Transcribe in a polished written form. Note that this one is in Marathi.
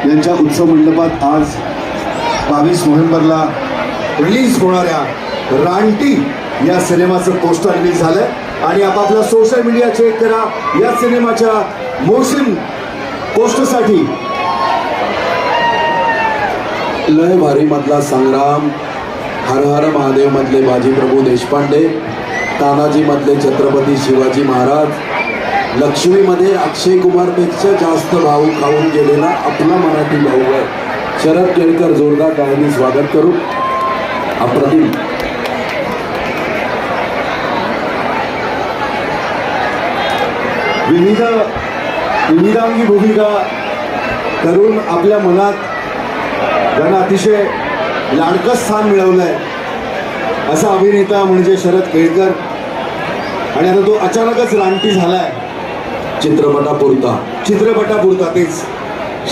यांच्या उत्सव मंडपात आज 22 नोव्हेंबरला रिलीज होणाऱ्या रानटी या सिनेमाचं पोस्टर रिलीज झालंय आणि आपापला सोशल मीडिया चेक करा. या सिनेमाच्या मोशन पोस्टरसाठी लय भारी मधला संग्राम, हर हर महादेव मधले बाजीप्रभू देशपांडे, तानाजी मधले छत्रपती शिवाजी महाराज, लक्ष्मीमध्ये अक्षय कुमारपेक्षा जास्त भाऊ खाऊन गेलेला आपला मराठी भाऊ आहे शरद केळकर. जोरदार टाळ्यांनी स्वागत करू. अप्रतिम. विविधांगी भूमिका करून आपल्या मनात त्यांना अतिशय लाडकं स्थान मिळवलंय असा अभिनेता म्हणजे शरद केळकर. आणि आता तो अचानकच रानटी झालाय चित्रपटापुरता तेच